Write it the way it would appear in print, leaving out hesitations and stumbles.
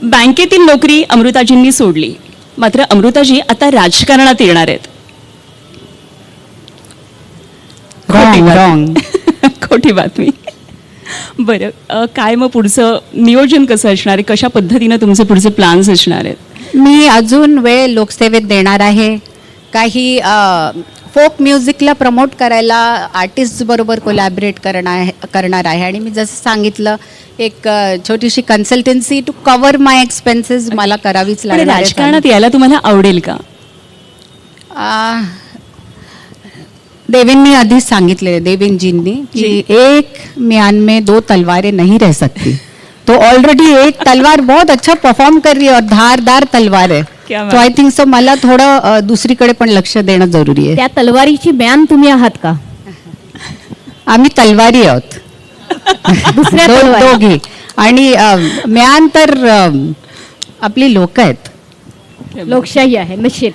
बँकेतील नोकरी अमृताजींनी सोडली, मात्र अमृताजी आता राजकारणात येणार आहेत. खोटी बातमी. खोटी बातमी. बरं, काय मग पुढचं नियोजन कसं असणार आहे? कशा पद्धतीनं तुमचे पुढचे प्लॅन्स असणार आहेत? मी अजून वेळ लोकसेवेत देणार आहे. काही फोक म्युझिकला प्रमोट करायला आर्टिस्ट बरोबर कोलॅबरेट करणार आहे. आणि मी जसं सांगितलं, एक छोटीशी consultancy to cover my expenses मला करावीच पण लागणार आहे. राजकारणात यायला तुम्हाला आवडेल का? देवेंनी आधीच सांगितले, देवेंजींनी, की एक म्यान में दो तलवारें नहीं रह सकती. तो ऑलरेडी एक तलवार बहुत अच्छा परफॉर्म कर रही है और धारदार तलवार है. क्या बात. तो आय थिंक सो मला थोडं दुसरीकडे पण लक्ष देणं जरुरी आहे. त्या तलवारीची म्यान तुम्ही आहात का? आम्ही तलवारी आहोत. दुसऱ्या तलवारी. दोघी. आणि म्यान तर आपली लोक आहेत. लोकशाही आहे निश्चित.